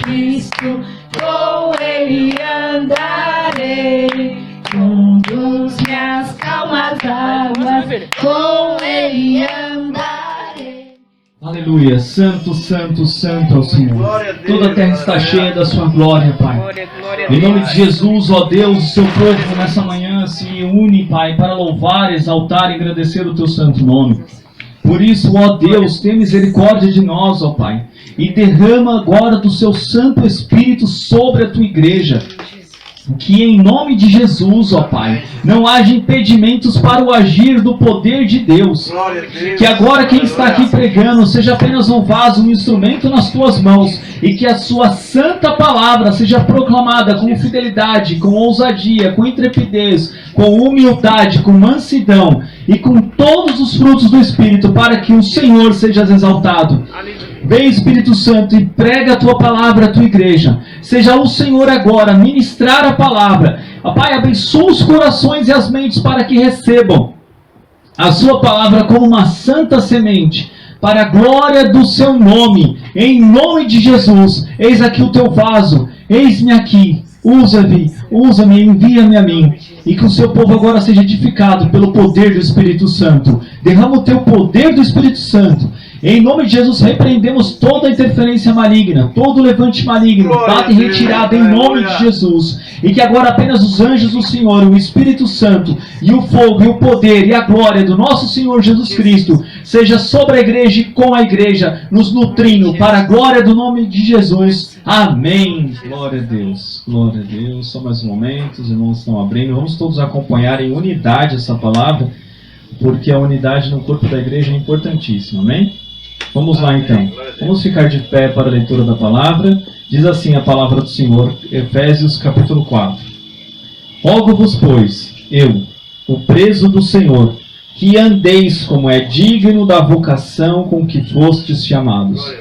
Cristo, com Ele andarei. Dos minhas calmas águas, com Ele andarei. Aleluia, santo, santo, santo é o Senhor. Toda a terra está cheia da sua glória, Pai. Em nome de Jesus, ó Deus, o seu povo nessa manhã se une, Pai, para louvar, exaltar e agradecer o teu santo nome. Por isso, ó Deus, tenha misericórdia de nós, ó Pai, e derrama agora do seu Santo Espírito sobre a tua igreja. Que em nome de Jesus, ó Pai, não haja impedimentos para o agir do poder de Deus. Que agora quem está aqui pregando seja apenas um vaso, um instrumento nas tuas mãos, e que a sua santa palavra seja proclamada com fidelidade, com ousadia, com intrepidez, com humildade, com mansidão e com todos os frutos do Espírito, para que o Senhor seja exaltado. Vem, Espírito Santo, e prega a tua palavra à tua igreja. Seja o Senhor agora ministrar a palavra. Pai, abençoa os corações e as mentes para que recebam a sua palavra como uma santa semente, para a glória do seu nome. Em nome de Jesus, eis aqui o teu vaso, eis-me aqui, usa-me, envia-me a mim. E que o seu povo agora seja edificado pelo poder do Espírito Santo. Derrama o teu poder do Espírito Santo. Em nome de Jesus, repreendemos toda interferência maligna, todo levante maligno, bata e retirada em nome de Jesus. E que agora apenas os anjos do Senhor, o Espírito Santo, e o fogo, e o poder, e a glória do nosso Senhor Jesus Cristo, seja sobre a igreja e com a igreja, nos nutrindo, para a glória do nome de Jesus. Amém. Glória a Deus. Glória a Deus. Só mais um momento, os irmãos estão abrindo. Vamos todos acompanhar em unidade essa palavra, porque a unidade no corpo da igreja é importantíssima. Amém? Vamos lá então, vamos ficar de pé para a leitura da palavra. Diz assim a palavra do Senhor, Efésios capítulo 4. Rogo-vos, pois, eu, o preso do Senhor, que andeis como é digno da vocação com que fostes chamados,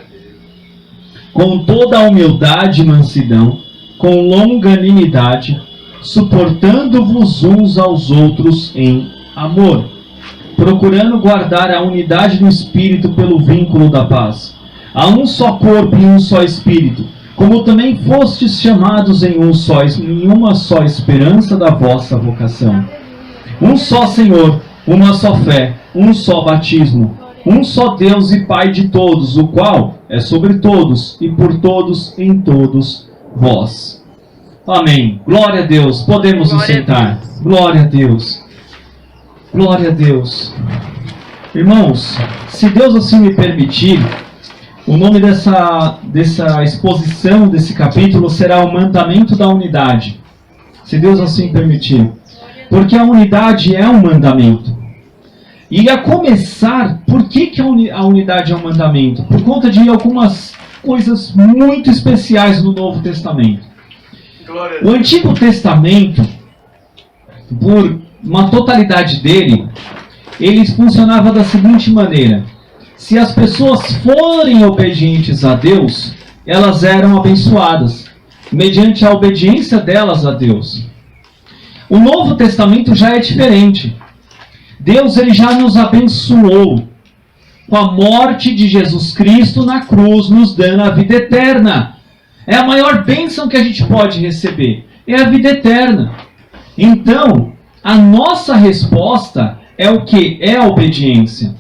com toda a humildade e mansidão, com longanimidade, suportando-vos uns aos outros em amor, procurando guardar a unidade do Espírito pelo vínculo da paz. Há um só corpo e um só Espírito, como também fostes chamados em uma só esperança da vossa vocação. Um só Senhor, uma só fé, um só batismo, um só Deus e Pai de todos, o qual é sobre todos e por todos em todos vós. Amém. Glória a Deus. Podemos nos sentar. Glória a Deus. Glória a Deus. Irmãos, se Deus assim me permitir, o nome dessa exposição, desse capítulo, será o mandamento da unidade. Se Deus assim permitir. Porque a unidade é um mandamento. E a começar, por que a unidade é um mandamento? Por conta de algumas coisas muito especiais no Novo Testamento. O Antigo Testamento, por uma totalidade dele, ele funcionava da seguinte maneira: se as pessoas forem obedientes a Deus, elas eram abençoadas, mediante a obediência delas a Deus. O Novo Testamento já é diferente. Deus ele já nos abençoou com a morte de Jesus Cristo na cruz, nos dando a vida eterna. É a maior bênção que a gente pode receber, é a vida eterna. Então, a nossa resposta é o quê? É a obediência.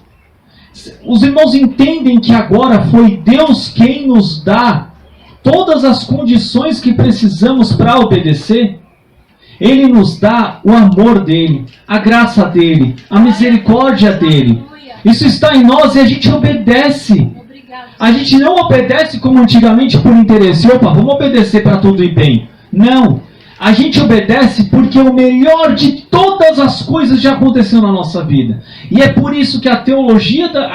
Os irmãos entendem que agora foi Deus quem nos dá todas as condições que precisamos para obedecer? Ele nos dá o amor dele, a graça dele, a misericórdia dele. Isso está em nós e a gente obedece. A gente não obedece como antigamente por interesse. Opa, vamos obedecer para tudo ir bem. Não. A gente obedece porque o melhor de todas as coisas já aconteceu na nossa vida. E é por isso que a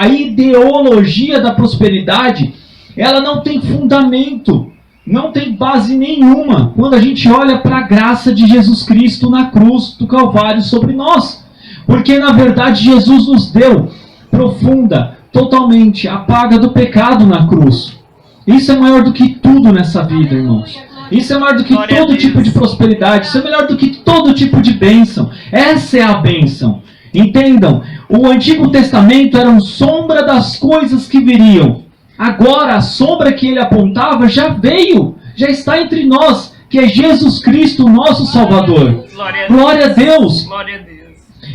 ideologia da prosperidade, ela não tem fundamento, não tem base nenhuma, quando a gente olha para a graça de Jesus Cristo na cruz do Calvário sobre nós. Porque, na verdade, Jesus nos deu profunda, totalmente, a paga do pecado na cruz. Isso é maior do que tudo nessa vida, irmãos. Isso é maior do que todo tipo de prosperidade. Isso é melhor do que todo tipo de bênção. Essa é a bênção. Entendam, o Antigo Testamento era uma sombra das coisas que viriam. Agora a sombra que ele apontava já veio, já está entre nós, que é Jesus Cristo, nosso Salvador. Glória a Deus! Glória a Deus.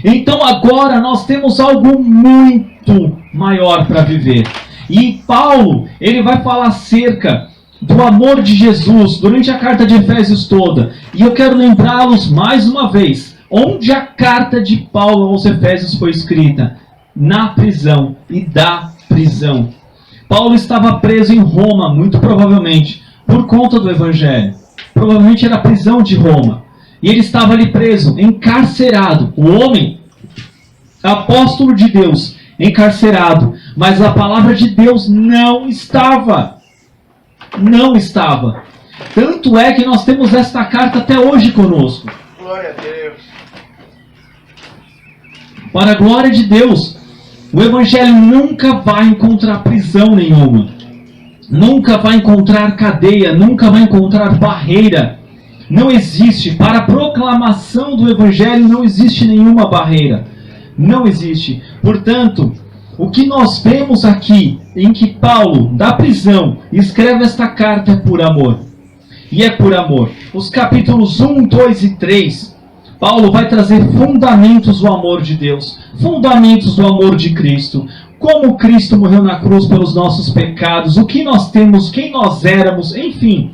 Então agora nós temos algo muito maior para viver. E Paulo, ele vai falar acerca do amor de Jesus durante a carta de Efésios toda. E eu quero lembrá-los mais uma vez, onde a carta de Paulo aos Efésios foi escrita? Na prisão e da prisão. Paulo estava preso em Roma, muito provavelmente, por conta do Evangelho. Provavelmente era a prisão de Roma. E ele estava ali preso, encarcerado. O homem, apóstolo de Deus, encarcerado. Mas a palavra de Deus não estava. Não estava. Tanto é que nós temos esta carta até hoje conosco. Glória a Deus. Para a glória de Deus, o Evangelho nunca vai encontrar prisão nenhuma. Nunca vai encontrar cadeia, nunca vai encontrar barreira. Não existe. Para a proclamação do Evangelho não existe nenhuma barreira. Não existe. Portanto, o que nós vemos aqui, em que Paulo, da prisão, escreve esta carta é por amor. E é por amor. Os capítulos 1, 2 e 3, Paulo vai trazer fundamentos do amor de Deus. Fundamentos do amor de Cristo. Como Cristo morreu na cruz pelos nossos pecados. O que nós temos, quem nós éramos, enfim.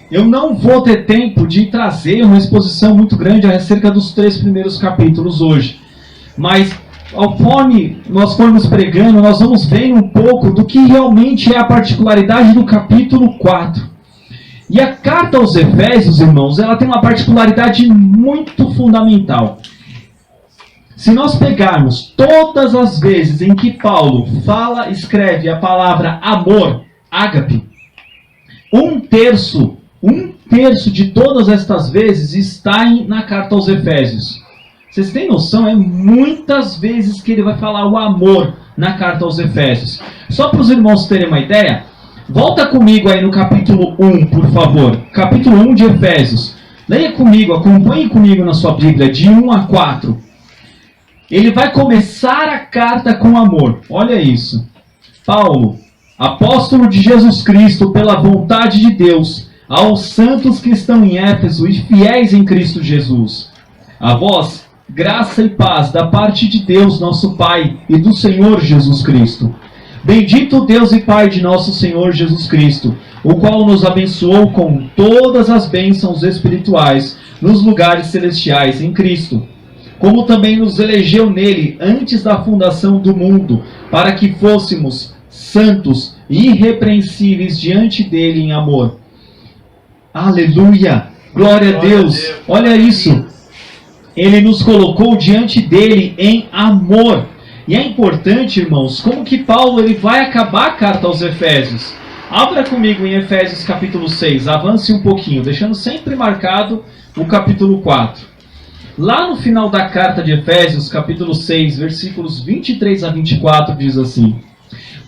Eu não vou ter tempo de trazer uma exposição muito grande acerca dos 3 primeiros capítulos hoje. Mas, conforme nós formos pregando, nós vamos ver um pouco do que realmente é a particularidade do capítulo 4. E a carta aos Efésios, irmãos, ela tem uma particularidade muito fundamental. Se nós pegarmos todas as vezes em que Paulo escreve a palavra amor, ágape, um terço de todas estas vezes está na carta aos Efésios. Vocês têm noção? É muitas vezes que ele vai falar o amor na carta aos Efésios. Só para os irmãos terem uma ideia, volta comigo aí no capítulo 1, por favor. Capítulo 1 de Efésios. Leia comigo, acompanhe comigo na sua Bíblia, de 1 a 4. Ele vai começar a carta com amor. Olha isso. Paulo, apóstolo de Jesus Cristo, pela vontade de Deus, aos santos que estão em Éfeso e fiéis em Cristo Jesus. A vós, graça e paz da parte de Deus, nosso Pai, e do Senhor Jesus Cristo. Bendito Deus e Pai de nosso Senhor Jesus Cristo, o qual nos abençoou com todas as bênçãos espirituais nos lugares celestiais em Cristo, como também nos elegeu nele antes da fundação do mundo, para que fôssemos santos e irrepreensíveis diante dele em amor. Aleluia! Glória a Deus! Olha isso! Ele nos colocou diante dele em amor. E é importante, irmãos, como que Paulo ele vai acabar a carta aos Efésios. Abra comigo em Efésios capítulo 6, avance um pouquinho, deixando sempre marcado o capítulo 4. Lá no final da carta de Efésios, capítulo 6, versículos 23 a 24, diz assim: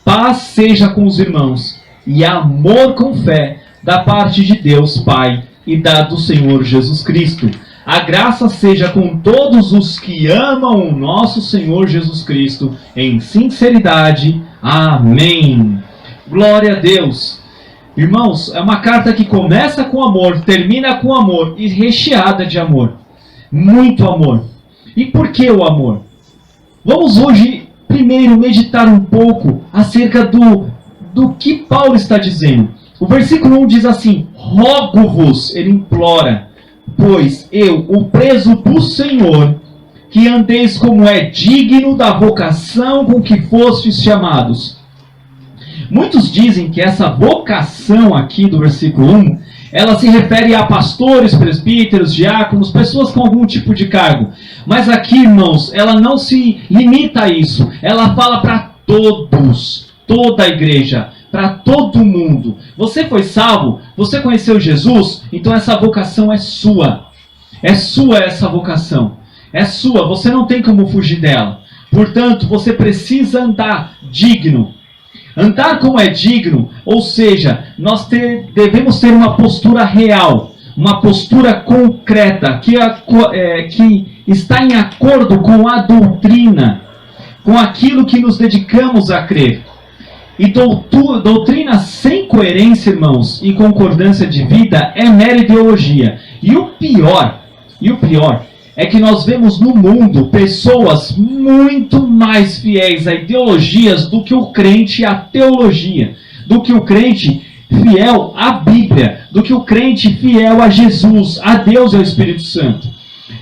paz seja com os irmãos, e amor com fé, da parte de Deus Pai e do Senhor Jesus Cristo. A graça seja com todos os que amam o nosso Senhor Jesus Cristo, em sinceridade. Amém. Glória a Deus. Irmãos, é uma carta que começa com amor, termina com amor e recheada de amor. Muito amor. E por que o amor? Vamos hoje, primeiro, meditar um pouco acerca do que Paulo está dizendo. O versículo 1 diz assim: rogo-vos, ele implora, pois eu, o preso do Senhor, que andeis como é digno da vocação com que fostes chamados. Muitos dizem que essa vocação aqui do versículo 1, ela se refere a pastores, presbíteros, diáconos, pessoas com algum tipo de cargo. Mas aqui, irmãos, ela não se limita a isso. Ela fala para todos, toda a igreja, para todo mundo. Você foi salvo? Você conheceu Jesus? Então essa vocação é sua. É sua essa vocação. É sua, você não tem como fugir dela. Portanto, você precisa andar digno. Andar como é digno, ou seja, nós devemos ter uma postura real, uma postura concreta, que está em acordo com a doutrina, com aquilo que nos dedicamos a crer. E doutrina sem coerência, irmãos, e concordância de vida é mera ideologia. E o pior é que nós vemos no mundo pessoas muito mais fiéis a ideologias do que o crente à teologia, do que o crente fiel à Bíblia, do que o crente fiel a Jesus, a Deus e ao Espírito Santo.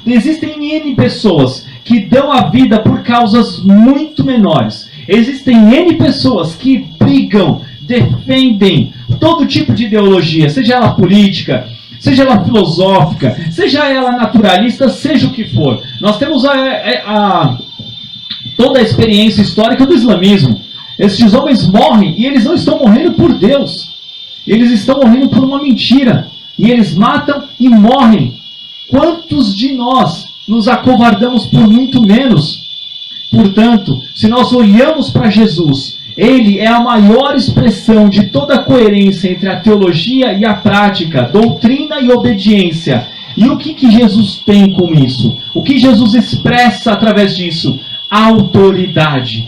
Existem N pessoas que dão a vida por causas muito menores. Existem N pessoas que brigam, defendem todo tipo de ideologia, seja ela política, seja ela filosófica, seja ela naturalista, seja o que for. Nós temos toda a experiência histórica do islamismo. Esses homens morrem e eles não estão morrendo por Deus. Eles estão morrendo por uma mentira. E eles matam e morrem. Quantos de nós nos acovardamos por muito menos? Portanto, se nós olhamos para Jesus, Ele é a maior expressão de toda a coerência entre a teologia e a prática, doutrina e obediência. E o que Jesus tem com isso? O que Jesus expressa através disso? Autoridade.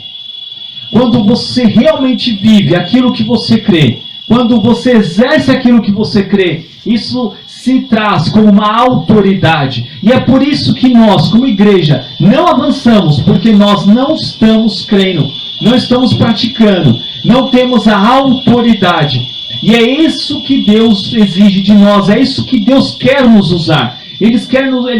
Quando você realmente vive aquilo que você crê, quando você exerce aquilo que você crê, isso se traz como uma autoridade. E é por isso que nós, como igreja, não avançamos, porque nós não estamos crendo, não estamos praticando, não temos a autoridade. E é isso que Deus exige de nós, é isso que Deus quer nos usar. Ele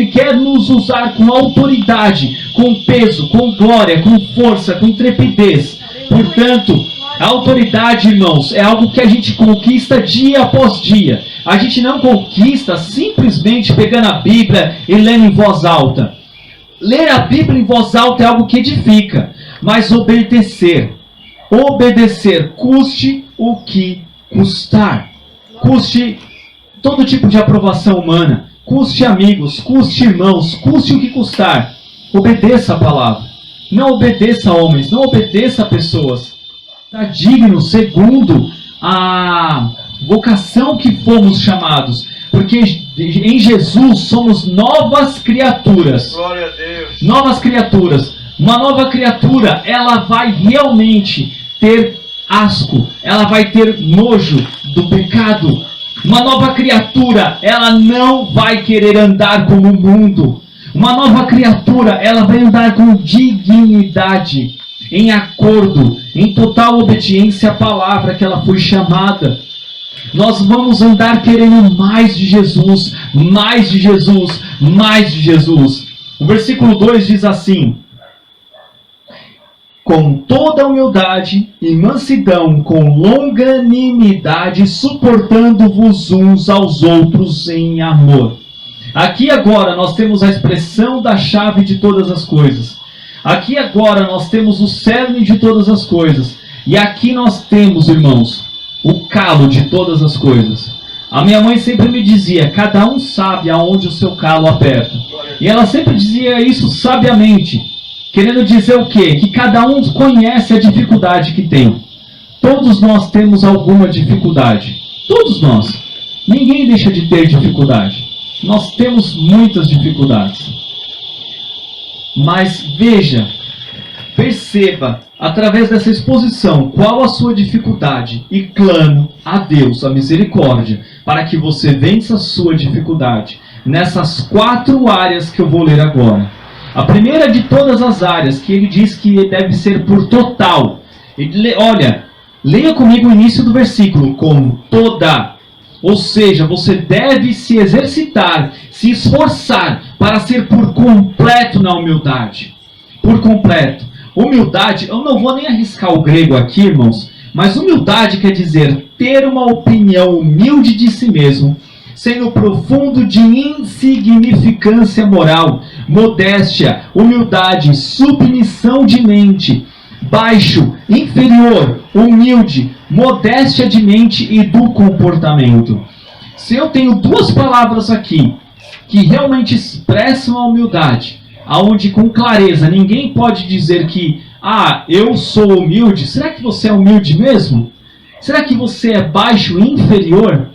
quer nos usar com autoridade, com peso, com glória, com força, com intrepidez. Portanto, a autoridade, irmãos, é algo que a gente conquista dia após dia. A gente não conquista simplesmente pegando a Bíblia e lendo em voz alta. Ler a Bíblia em voz alta é algo que edifica. Mas obedecer, custe o que custar. Custe todo tipo de aprovação humana. Custe amigos, custe irmãos, custe o que custar. Obedeça a palavra. Não obedeça a homens, não obedeça a pessoas. Está digno segundo a vocação que fomos chamados. Porque em Jesus somos novas criaturas. Glória a Deus. Novas criaturas. Uma nova criatura, ela vai realmente ter asco. Ela vai ter nojo do pecado. Uma nova criatura, ela não vai querer andar como o mundo. Uma nova criatura, ela vai andar com dignidade, em acordo, em total obediência à palavra que ela foi chamada. Nós vamos andar querendo mais de Jesus, mais de Jesus, mais de Jesus. O versículo 2 diz assim: com toda humildade e mansidão, com longanimidade, suportando-vos uns aos outros em amor. Aqui agora nós temos a expressão da chave de todas as coisas. Aqui agora nós temos o cerne de todas as coisas. E aqui nós temos, irmãos, o calo de todas as coisas. A minha mãe sempre me dizia: cada um sabe aonde o seu calo aperta. E ela sempre dizia isso sabiamente, querendo dizer o quê? Que cada um conhece a dificuldade que tem. Todos nós temos alguma dificuldade. Todos nós. Ninguém deixa de ter dificuldade. Nós temos muitas dificuldades. Mas veja, perceba, através dessa exposição, qual a sua dificuldade e clame a Deus a misericórdia, para que você vença a sua dificuldade, nessas 4 áreas que eu vou ler agora. A primeira de todas as áreas, que ele diz que deve ser por total. Olha, leia comigo o início do versículo, com toda. Ou seja, você deve se exercitar, se esforçar para ser por completo na humildade. Por completo. Humildade, eu não vou nem arriscar o grego aqui, irmãos, mas humildade quer dizer ter uma opinião humilde de si mesmo, sendo profundo de insignificância moral, modéstia, humildade, submissão de mente, baixo, inferior, humilde, modéstia de mente e do comportamento. Se eu tenho 2 palavras aqui que realmente expressam a humildade, aonde com clareza ninguém pode dizer que eu sou humilde. Será que você é humilde mesmo? Será que você é baixo e inferior?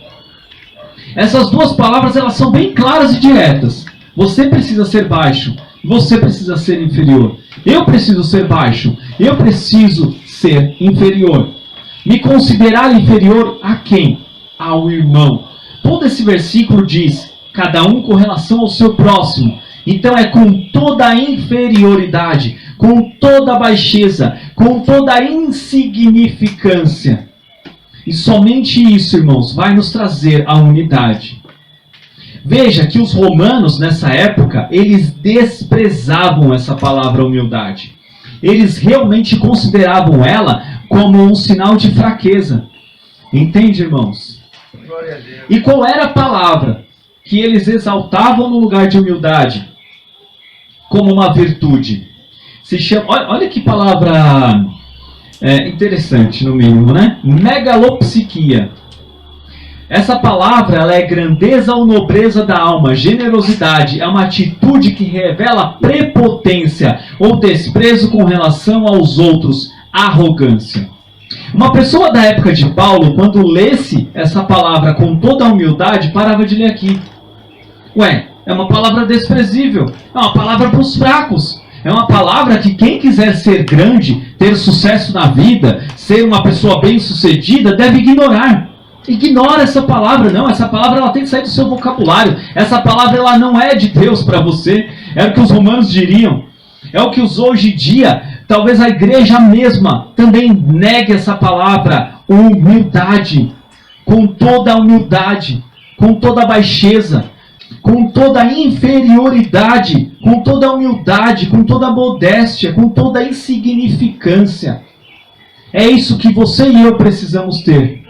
Essas 2 palavras, elas são bem claras e diretas. Você precisa ser baixo, você precisa ser inferior. Eu preciso ser baixo, eu preciso ser inferior. Me considerar inferior a quem? Ao irmão. Todo esse versículo diz, cada um com relação ao seu próximo. Então é com toda a inferioridade, com toda a baixeza, com toda a insignificância. E somente isso, irmãos, vai nos trazer a unidade. Veja que os romanos, nessa época, eles desprezavam essa palavra humildade. Eles realmente consideravam ela como um sinal de fraqueza. Entende, irmãos? Glória a Deus. E qual era a palavra que eles exaltavam no lugar de humildade? Como uma virtude. Se chama, olha que palavra interessante, no mínimo, né? Megalopsiquia. Essa palavra, ela é grandeza ou nobreza da alma, generosidade, é uma atitude que revela prepotência ou desprezo com relação aos outros, arrogância. Uma pessoa da época de Paulo, quando lesse essa palavra com toda a humildade, parava de ler aqui. Ué, é uma palavra desprezível, é uma palavra para os fracos, é uma palavra que quem quiser ser grande, ter sucesso na vida, ser uma pessoa bem-sucedida, deve ignorar. Ignora essa palavra, não. Essa palavra ela tem que sair do seu vocabulário. Essa palavra ela não é de Deus para você. É o que os romanos diriam. É o que hoje em dia, talvez a igreja mesma também negue essa palavra. Humildade. Com toda a humildade, com toda a baixeza, com toda a inferioridade, com toda a humildade, com toda a modéstia, com toda a insignificância. É isso que você e eu precisamos ter.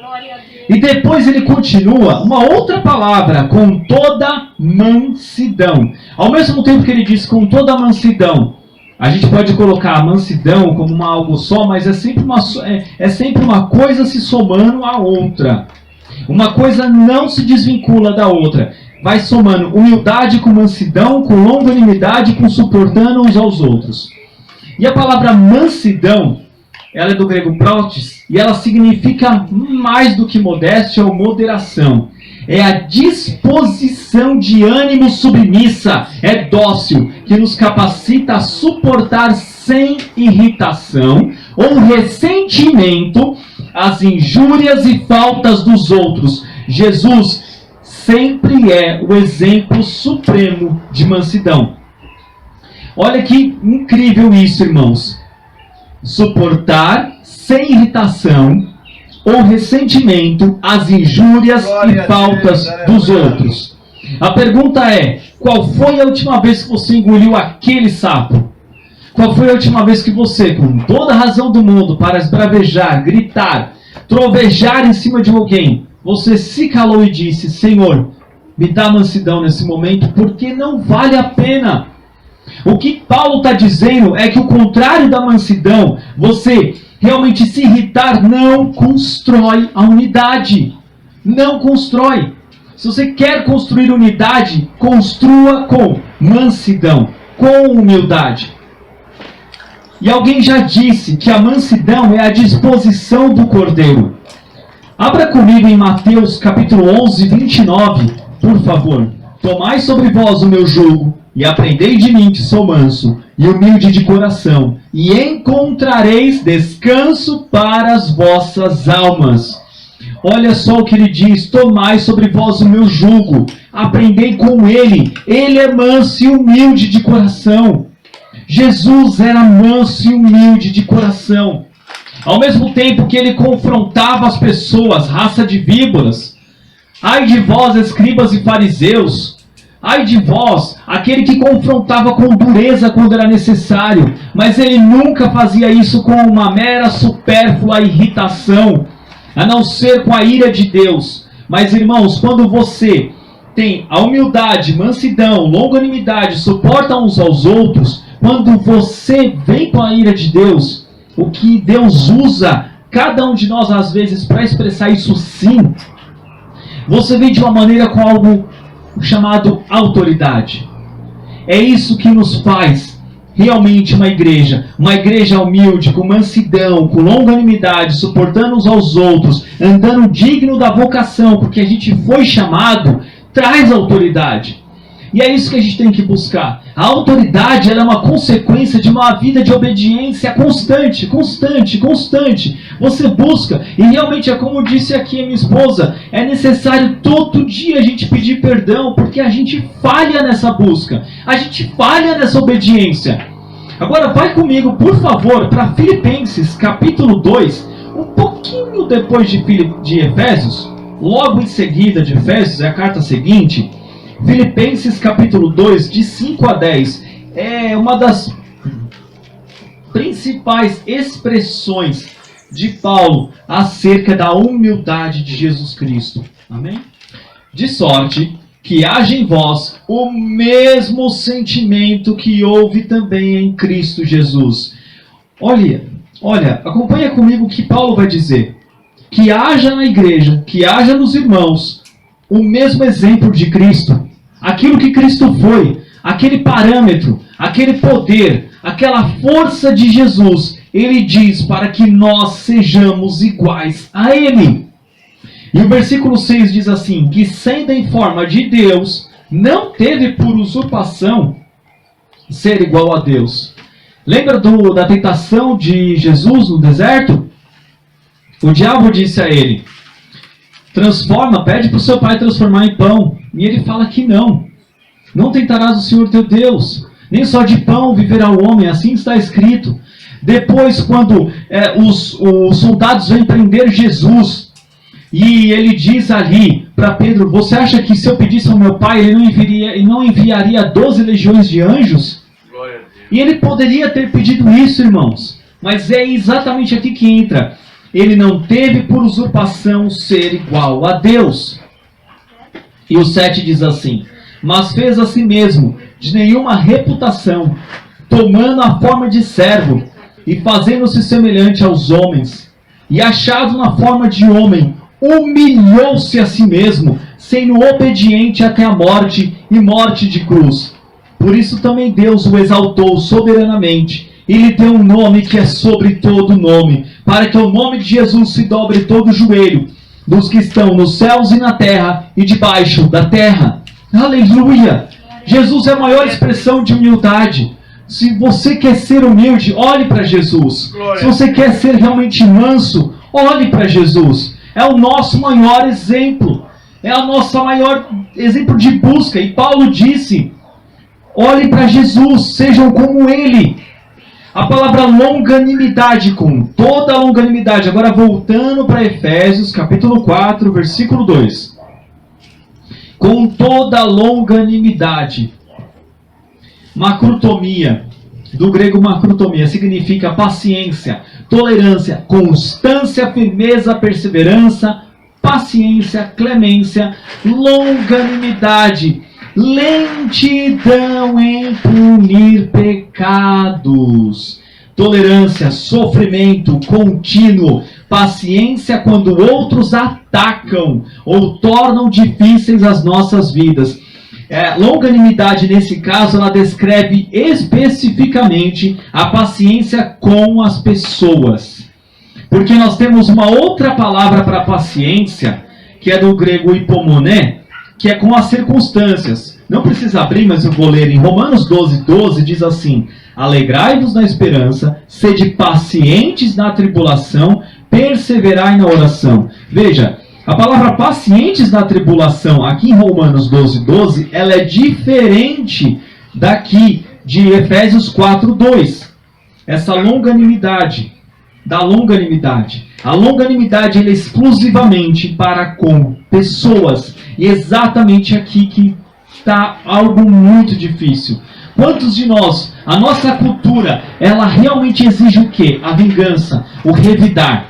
E depois ele continua, uma outra palavra, com toda mansidão. Ao mesmo tempo que ele diz com toda mansidão, a gente pode colocar a mansidão como algo só, mas é sempre uma coisa se somando à outra. Uma coisa não se desvincula da outra. Vai somando humildade com mansidão, com longanimidade, com suportando uns aos outros. E a palavra mansidão, ela é do grego protis, e ela significa mais do que modéstia ou moderação. É a disposição de ânimo submissa, é dócil, que nos capacita a suportar sem irritação ou ressentimento as injúrias e faltas dos outros. Jesus sempre é o exemplo supremo de mansidão. Olha que incrível isso, irmãos. Suportar sem irritação ou ressentimento as injúrias e faltas dos outros. A pergunta é, qual foi a última vez que você engoliu aquele sapo? Qual foi a última vez que você, com toda a razão do mundo, para esbravejar, gritar, trovejar em cima de alguém, você se calou e disse, Senhor, me dá mansidão nesse momento, porque não vale a pena. O que Paulo está dizendo é que o contrário da mansidão, você realmente se irritar, não constrói a unidade. Não constrói. Se você quer construir unidade, construa com mansidão, com humildade. E alguém já disse que a mansidão é a disposição do cordeiro. Abra comigo em Mateus capítulo 11, 29, por favor. Tomai sobre vós o meu jugo, e aprendei de mim que sou manso e humilde de coração, e encontrareis descanso para as vossas almas. Olha só o que ele diz, tomai sobre vós o meu jugo, aprendei com ele é manso e humilde de coração. Jesus era manso e humilde de coração. Ao mesmo tempo que ele confrontava as pessoas, raça de víboras, ai de vós, escribas e fariseus, ai de vós, aquele que confrontava com dureza quando era necessário, mas ele nunca fazia isso com uma mera supérflua irritação, a não ser com a ira de Deus. Mas irmãos, quando você tem a humildade, mansidão, longanimidade, suporta uns aos outros, quando você vem com a ira de Deus, o que Deus usa, cada um de nós às vezes para expressar isso sim, você vem de uma maneira com algo chamado autoridade. É isso que nos faz realmente uma igreja humilde, com mansidão, com longanimidade, suportando uns aos outros, andando digno da vocação, porque a gente foi chamado, traz autoridade. E é isso que a gente tem que buscar. A autoridade, ela é uma consequência de uma vida de obediência constante, constante, constante. Você busca, e realmente é como disse aqui a minha esposa, é necessário todo dia a gente pedir perdão, porque a gente falha nessa busca, a gente falha nessa obediência. Agora vai comigo, por favor, para Filipenses capítulo 2, um pouquinho depois de Efésios, logo em seguida de Efésios, é a carta seguinte. Filipenses capítulo 2, de 5 a 10, é uma das principais expressões de Paulo acerca da humildade de Jesus Cristo. Amém? De sorte que haja em vós o mesmo sentimento que houve também em Cristo Jesus. Olha, acompanha comigo o que Paulo vai dizer. Que haja na igreja, que haja nos irmãos, o mesmo exemplo de Cristo. Aquilo que Cristo foi, aquele parâmetro, aquele poder, aquela força de Jesus, ele diz para que nós sejamos iguais a Ele. E o versículo 6 diz assim, que sendo em forma de Deus, não teve por usurpação ser igual a Deus. Lembra da tentação de Jesus no deserto? O diabo disse a ele, pede para o seu pai transformar em pão. E ele fala que não. Não tentarás o Senhor teu Deus. Nem só de pão viverá o homem, assim está escrito. Depois, quando os soldados vêm prender Jesus, e ele diz ali para Pedro, você acha que se eu pedisse ao meu pai, ele não enviaria 12 legiões de anjos? Glória a Deus. E ele poderia ter pedido isso, irmãos. Mas é exatamente aqui que entra. Ele não teve por usurpação ser igual a Deus. E o 7 diz assim, mas fez a si mesmo de nenhuma reputação, tomando a forma de servo, e fazendo-se semelhante aos homens, e achado na forma de homem, humilhou-se a si mesmo, sendo obediente até a morte, e morte de cruz. Por isso também Deus o exaltou soberanamente, e lhe deu um nome que é sobre todo nome, para que o nome de Jesus se dobre todo o joelho, dos que estão nos céus e na terra, e debaixo da terra. Aleluia! Jesus é a maior expressão de humildade. Se você quer ser humilde, olhe para Jesus. Glória. Se você quer ser realmente manso, olhe para Jesus. É o nosso maior exemplo. É o nosso maior exemplo de busca. E Paulo disse, olhe para Jesus, sejam como Ele. A palavra longanimidade, com toda a longanimidade. Agora voltando para Efésios, capítulo 4, versículo 2. Com toda a longanimidade. Macrotomia, do grego macrotomia, significa paciência, tolerância, constância, firmeza, perseverança, paciência, clemência, longanimidade, lentidão em punir pecados, tolerância, sofrimento contínuo, paciência quando outros atacam ou tornam difíceis as nossas vidas. Longanimidade, nesse caso, ela descreve especificamente a paciência com as pessoas. Porque nós temos uma outra palavra para paciência, que é do grego hipomoné, que é com as circunstâncias. Não precisa abrir, mas eu vou ler em Romanos 12:12, diz assim, alegrai-vos na esperança, sede pacientes na tribulação, perseverai na oração. Veja, a palavra pacientes na tribulação, aqui em Romanos 12:12, ela é diferente daqui de Efésios 4:2. Essa longanimidade, da longanimidade. A longanimidade ela é exclusivamente para com pessoas. E exatamente aqui que está algo muito difícil. Quantos de nós, a nossa cultura, ela realmente exige o quê? A vingança, o revidar.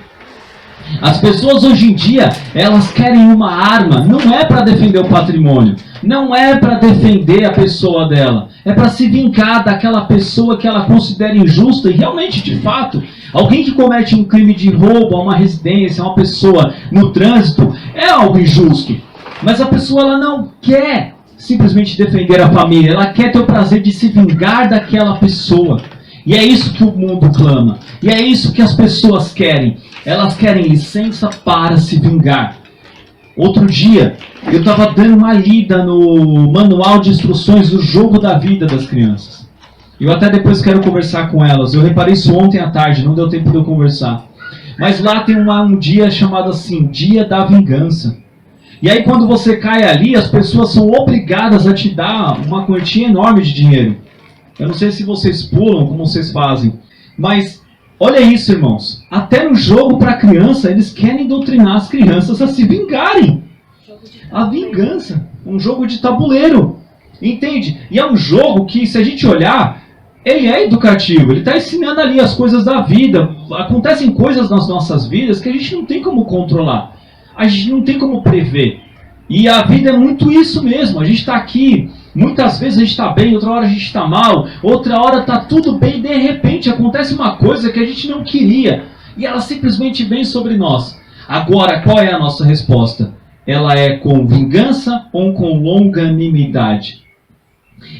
As pessoas hoje em dia, elas querem uma arma, não é para defender o patrimônio, não é para defender a pessoa dela, é para se vingar daquela pessoa que ela considera injusta, e realmente, de fato, alguém que comete um crime de roubo a uma residência, a uma pessoa no trânsito, é algo injusto, mas a pessoa ela não quer simplesmente defender a família, ela quer ter o prazer de se vingar daquela pessoa. E é isso que o mundo clama. E é isso que as pessoas querem. Elas querem licença para se vingar. Outro dia, Eu estava dando uma lida no manual de instruções do jogo da vida das crianças. Eu até depois quero conversar com elas. Eu reparei isso ontem à tarde, não deu tempo de eu conversar. Mas lá tem um dia chamado assim, Dia da Vingança. E aí quando você cai ali, as pessoas são obrigadas a te dar uma quantia enorme de dinheiro. Eu não sei se vocês pulam, como vocês fazem. Mas olha isso, irmãos. Até no jogo para criança, eles querem doutrinar as crianças a se vingarem. A vingança. Um jogo de tabuleiro. Entende? E é um jogo que, se a gente olhar, ele é educativo. Ele está ensinando ali as coisas da vida. Acontecem coisas nas nossas vidas que a gente não tem como controlar. A gente não tem como prever. E a vida é muito isso mesmo. A gente está aqui, muitas vezes a gente está bem, outra hora a gente está mal, outra hora está tudo bem, e de repente acontece uma coisa que a gente não queria. E ela simplesmente vem sobre nós. Agora, qual é a nossa resposta? Ela é com vingança ou com longanimidade?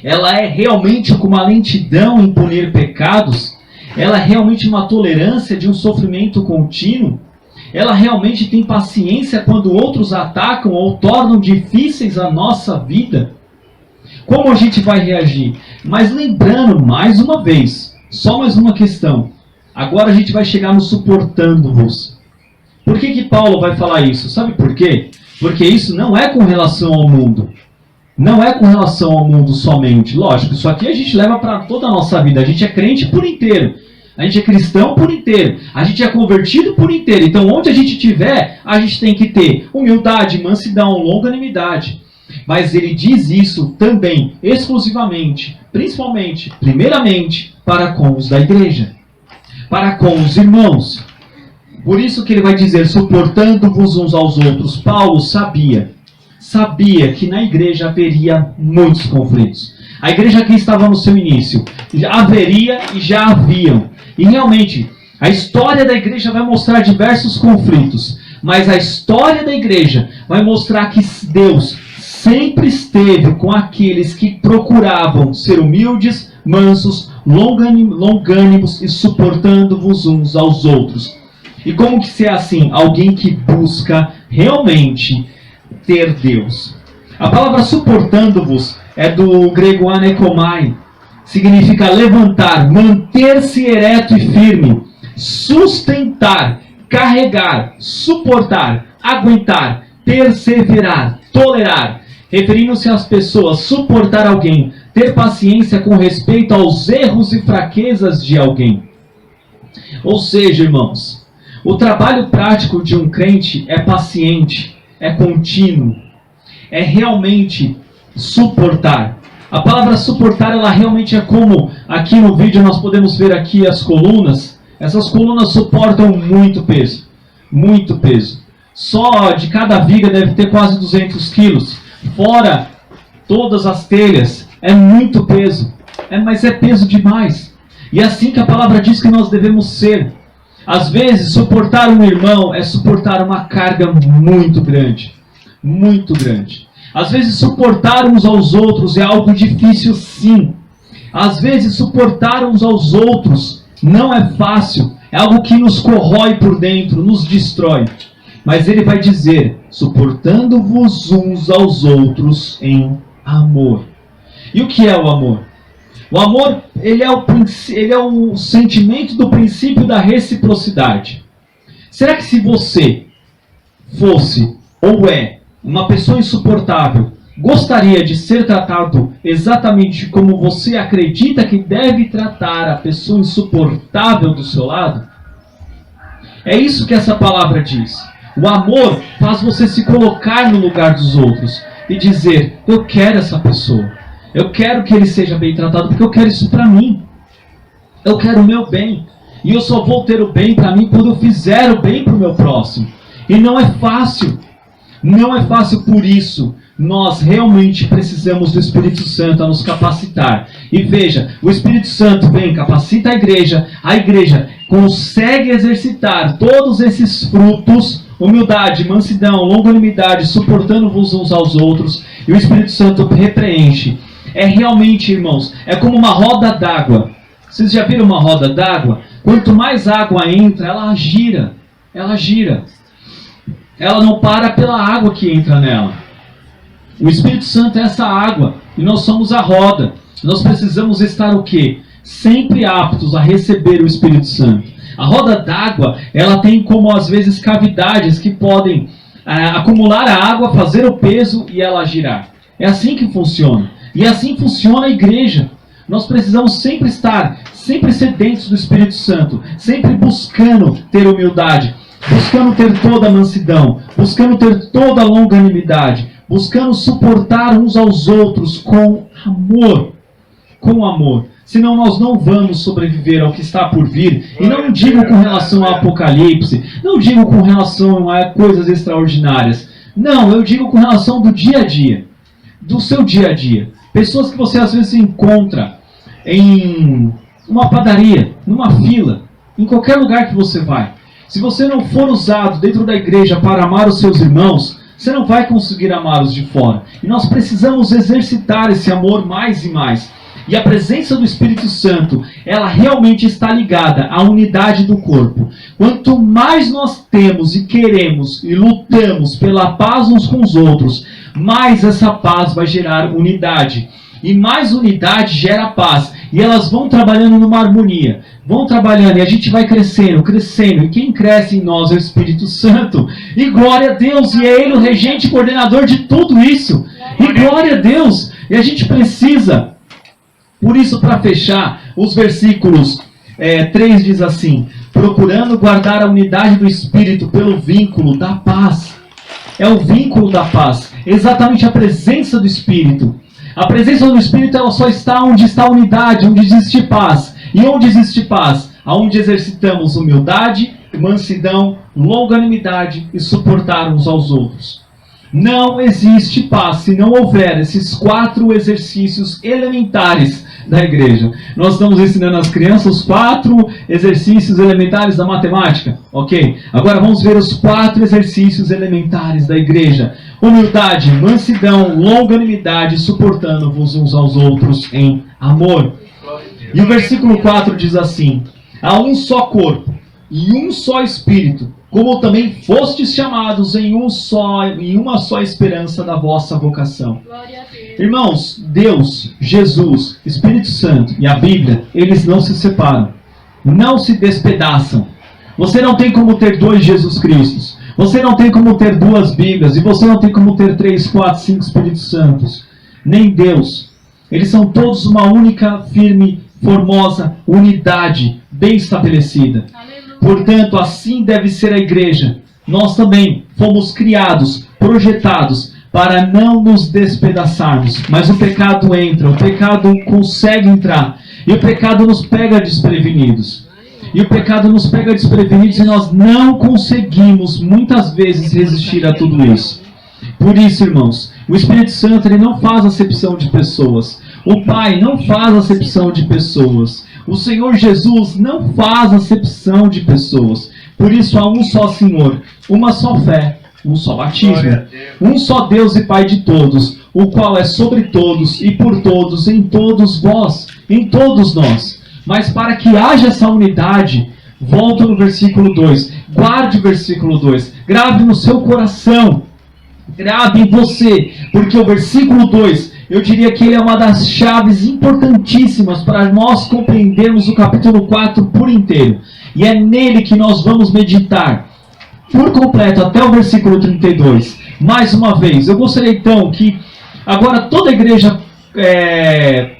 Ela é realmente com uma lentidão em punir pecados? Ela é realmente uma tolerância de um sofrimento contínuo? Ela realmente tem paciência quando outros atacam ou tornam difíceis a nossa vida? Como a gente vai reagir? Mas lembrando, mais uma vez, só mais uma questão. Agora a gente vai chegar no suportando-vos. Por que Paulo vai falar isso? Sabe por quê? Porque isso não é com relação ao mundo. Não é com relação ao mundo somente. Lógico, isso aqui a gente leva para toda a nossa vida. A gente é crente por inteiro. A gente é cristão por inteiro. A gente é convertido por inteiro. Então, onde a gente estiver, a gente tem que ter humildade, mansidão, longanimidade. Mas ele diz isso também, exclusivamente, principalmente, primeiramente, para com os da igreja. Para com os irmãos. Por isso que ele vai dizer, suportando-vos uns aos outros. Paulo sabia que na igreja haveria muitos conflitos. A igreja aqui estava no seu início. Haveria e já haviam. E realmente, a história da igreja vai mostrar diversos conflitos. Mas a história da igreja vai mostrar que Deus sempre esteve com aqueles que procuravam ser humildes, mansos, longânimos e suportando-vos uns aos outros. E como que se é assim? Alguém que busca realmente ter Deus. A palavra suportando-vos é do grego anekomai. Significa levantar, manter-se ereto e firme, sustentar, carregar, suportar, aguentar, perseverar, tolerar. Referindo-se às pessoas, suportar alguém, ter paciência com respeito aos erros e fraquezas de alguém. Ou seja, irmãos, o trabalho prático de um crente é paciente, é contínuo, é realmente suportar. A palavra suportar, ela realmente é como, aqui no vídeo nós podemos ver aqui as colunas. Essas colunas suportam muito peso, muito peso. Só de cada viga deve ter quase 200 quilos. Fora todas as telhas, é muito peso. Mas é peso demais. E é assim que a palavra diz que nós devemos ser. Às vezes, suportar um irmão é suportar uma carga muito grande. Muito grande. Às vezes, suportar uns aos outros é algo difícil, sim. Às vezes, suportar uns aos outros não é fácil. É algo que nos corrói por dentro, nos destrói. Mas ele vai dizer, suportando-vos uns aos outros em amor. E o que é o amor? O amor, ele é o sentimento do princípio da reciprocidade. Será que se você fosse, ou é, uma pessoa insuportável, gostaria de ser tratado exatamente como você acredita que deve tratar a pessoa insuportável do seu lado? É isso que essa palavra diz. O amor faz você se colocar no lugar dos outros e dizer, eu quero essa pessoa. Eu quero que ele seja bem tratado porque eu quero isso para mim. Eu quero o meu bem. E eu só vou ter o bem para mim quando eu fizer o bem para o meu próximo. E não é fácil. Não é fácil, por isso nós realmente precisamos do Espírito Santo a nos capacitar. E veja, o Espírito Santo vem, capacita a igreja consegue exercitar todos esses frutos, humildade, mansidão, longanimidade, suportando-vos uns aos outros, e o Espírito Santo repreende. É realmente, irmãos, é como uma roda d'água. Vocês já viram uma roda d'água? Quanto mais água entra, ela gira. Ela gira. Ela não para pela água que entra nela. O Espírito Santo é essa água e nós somos a roda. Nós precisamos estar o quê? Sempre aptos a receber o Espírito Santo. A roda d'água, ela tem como às vezes cavidades que podem acumular a água, fazer o peso e ela girar. É assim que funciona. E assim funciona a igreja. Nós precisamos sempre estar, sempre sedentos do Espírito Santo, sempre buscando ter humildade, buscando ter toda a mansidão, buscando ter toda a longanimidade, buscando suportar uns aos outros com amor. Com amor. Senão nós não vamos sobreviver ao que está por vir. E não digo com relação ao Apocalipse, não digo com relação a coisas extraordinárias. Não, eu digo com relação do dia a dia. Do seu dia a dia. Pessoas que você às vezes encontra em uma padaria, numa fila, em qualquer lugar que você vai. Se você não for usado dentro da igreja para amar os seus irmãos, você não vai conseguir amar os de fora. E nós precisamos exercitar esse amor mais e mais. E a presença do Espírito Santo, ela realmente está ligada à unidade do corpo. Quanto mais nós temos e queremos e lutamos pela paz uns com os outros, mais essa paz vai gerar unidade. E mais unidade gera paz. E elas vão trabalhando numa harmonia. Vão trabalhando e a gente vai crescendo, crescendo. E quem cresce em nós é o Espírito Santo. E glória a Deus. E é Ele o regente e coordenador de tudo isso. E glória a Deus. E a gente precisa... Por isso, para fechar, os versículos 3 diz assim: procurando guardar a unidade do Espírito pelo vínculo da paz. É o vínculo da paz. Exatamente a presença do Espírito. A presença do Espírito ela só está onde está a unidade, onde existe paz. E onde existe paz? Aonde exercitamos humildade, mansidão, longanimidade e suportar uns aos outros. Não existe paz se não houver esses 4 exercícios elementares da igreja. Nós estamos ensinando às crianças os 4 exercícios elementares da matemática. Ok? Agora vamos ver os 4 exercícios elementares da igreja. Humildade, mansidão, longanimidade, suportando-vos uns aos outros em amor. E o versículo 4 diz assim: há um só corpo e um só Espírito, como também fostes chamados em uma só esperança da vossa vocação. Irmãos, Deus, Jesus, Espírito Santo e a Bíblia, eles não se separam, não se despedaçam. Você não tem como ter 2 Jesus Cristos, você não tem como ter 2 Bíblias, e você não tem como ter 3, 4, 5 Espíritos Santos, nem Deus. Eles são todos uma única, firme, formosa unidade bem estabelecida. Portanto, assim deve ser a igreja. Nós também fomos criados, projetados, para não nos despedaçarmos. Mas o pecado entra, o pecado consegue entrar. E o pecado nos pega desprevenidos. E o pecado nos pega desprevenidos e nós não conseguimos, muitas vezes, resistir a tudo isso. Por isso, irmãos, o Espírito Santo ele não faz acepção de pessoas. O Pai não faz acepção de pessoas. O Senhor Jesus não faz acepção de pessoas. Por isso há um só Senhor, uma só fé, um só batismo, um só Deus e Pai de todos, o qual é sobre todos e por todos, em todos vós, em todos nós. Mas para que haja essa unidade, volta no versículo 2, guarde o versículo 2, grave no seu coração, grave em você, porque o versículo 2, eu diria que ele é uma das chaves importantíssimas para nós compreendermos o capítulo 4 por inteiro. E é nele que nós vamos meditar por completo até o versículo 32. Mais uma vez, eu gostaria então que agora toda a igreja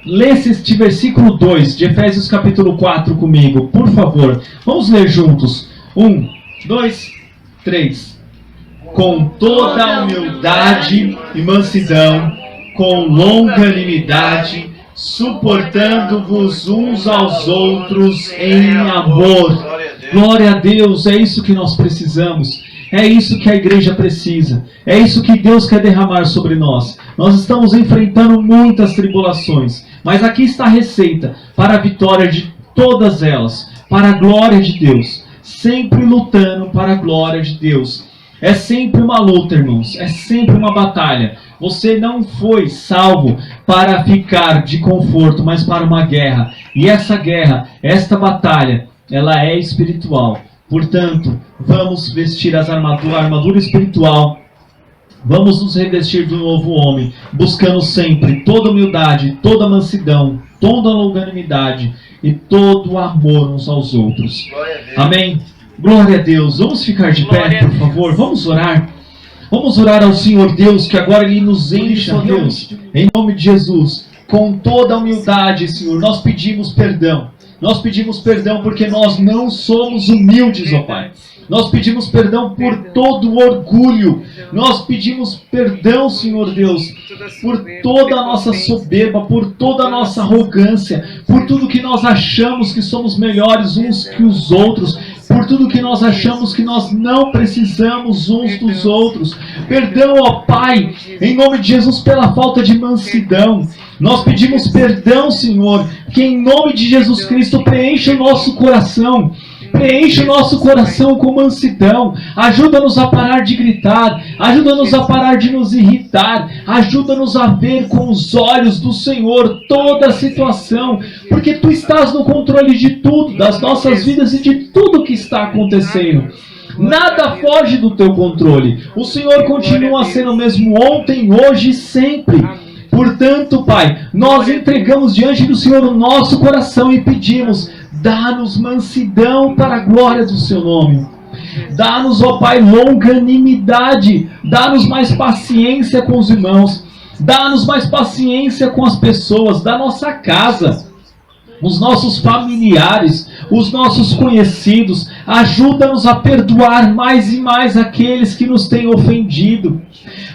lesse este versículo 2 de Efésios capítulo 4 comigo, por favor. Vamos ler juntos. 1, 2, 3. Com toda a humildade e mansidão, com longanimidade, suportando-vos uns aos outros em amor. Glória a Deus, é isso que nós precisamos. É isso que a igreja precisa. É isso que Deus quer derramar sobre nós. Nós estamos enfrentando muitas tribulações, mas aqui está a receita para a vitória de todas elas, para a glória de Deus. Sempre lutando para a glória de Deus. É sempre uma luta, irmãos. É sempre uma batalha. Você não foi salvo para ficar de conforto, mas para uma guerra. E essa guerra, esta batalha, ela é espiritual. Portanto, vamos vestir a armadura espiritual Vamos nos revestir do novo homem, buscando sempre toda humildade, toda mansidão, toda longanimidade e todo amor uns aos outros. Amém? Glória a Deus. Vamos ficar de pé, por favor. Vamos orar. Vamos orar ao Senhor Deus, que agora Ele nos encha, Deus, em nome de Jesus, com toda a humildade, Senhor. Nós pedimos perdão. Nós pedimos perdão porque nós não somos humildes, ó Pai. Nós pedimos perdão por todo o orgulho. Nós pedimos perdão, Senhor Deus, por toda a nossa soberba, por toda a nossa arrogância, por tudo que nós achamos que somos melhores uns que os outros, por tudo que nós achamos que nós não precisamos uns dos outros. Perdão, ó Pai, em nome de Jesus, pela falta de mansidão. Nós pedimos perdão, Senhor, que em nome de Jesus Cristo preencha o nosso coração. Preenche o nosso coração com mansidão. Ajuda-nos a parar de gritar. Ajuda-nos a parar de nos irritar. Ajuda-nos a ver com os olhos do Senhor toda a situação. Porque Tu estás no controle de tudo, das nossas vidas e de tudo que está acontecendo. Nada foge do Teu controle. O Senhor continua sendo o mesmo ontem, hoje e sempre. Portanto, Pai, nós entregamos diante do Senhor o nosso coração e pedimos: dá-nos mansidão para a glória do Seu nome. Dá-nos, ó Pai, longanimidade. Dá-nos mais paciência com os irmãos. Dá-nos mais paciência com as pessoas da nossa casa, os nossos familiares, os nossos conhecidos. Ajuda-nos a perdoar mais e mais aqueles que nos têm ofendido.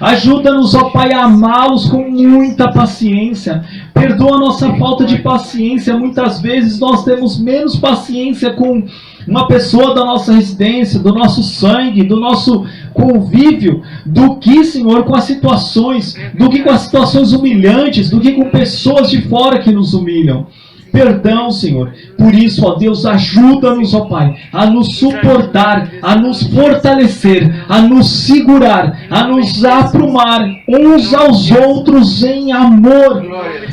Ajuda-nos, ó Pai, a amá-los com muita paciência. Perdoa a nossa falta de paciência. Muitas vezes nós temos menos paciência com uma pessoa da nossa residência, do nosso sangue, do nosso convívio, do que, Senhor, com as situações, do que com as situações humilhantes, do que com pessoas de fora que nos humilham. Perdão, Senhor. Por isso, ó Deus, ajuda-nos, ó Pai, a nos suportar, a nos fortalecer, a nos segurar, a nos aprumar uns aos outros em amor.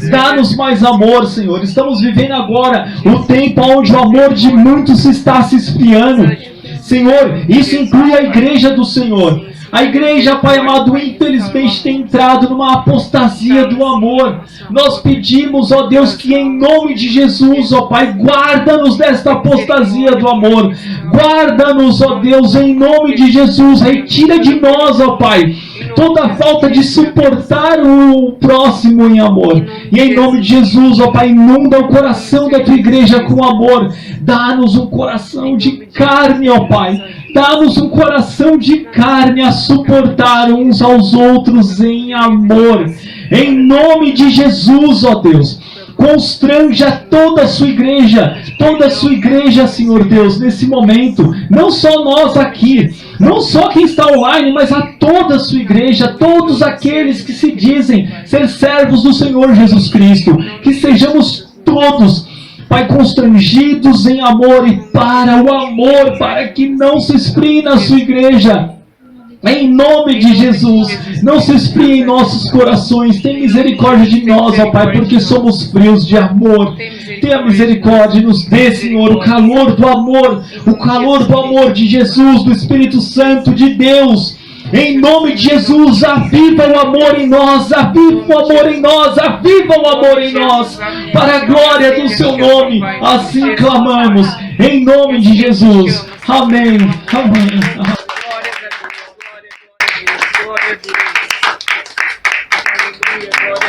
Dá-nos mais amor, Senhor. Estamos vivendo agora o tempo onde o amor de muitos está se esfriando. Senhor, isso inclui a igreja do Senhor. A igreja, Pai amado, infelizmente tem entrado numa apostasia do amor. Nós pedimos, ó Deus, que em nome de Jesus, ó Pai, guarda-nos desta apostasia do amor. Guarda-nos, ó Deus, em nome de Jesus. Retira de nós, ó Pai, toda a falta de suportar o próximo em amor. E em nome de Jesus, ó Pai, inunda o coração da Tua igreja com amor. Dá-nos um coração de carne, ó Pai. Dá-nos um coração de carne a suportar uns aos outros em amor. Em nome de Jesus, ó Deus. Constranja toda a Sua igreja, Senhor Deus, nesse momento. Não só nós aqui, não só quem está online, mas a toda a Sua igreja, todos aqueles que se dizem ser servos do Senhor Jesus Cristo. Que sejamos todos, Pai, constrangidos em amor e para o amor, para que não se esfrie na Sua igreja. Em nome de Jesus, não se esfrie em nossos corações. Tem misericórdia de nós, ó Pai, porque somos frios de amor. Tenha misericórdia e nos dê, Senhor, o calor do amor de Jesus, do Espírito Santo de Deus. Em nome de Jesus, aviva o amor em nós, aviva o amor em nós, aviva o amor em nós, para a glória do Seu nome. Assim clamamos, em nome de Jesus. Amém. Amém. Glória a Deus. Glória a Deus. Glória a Deus. Aleluia. Glória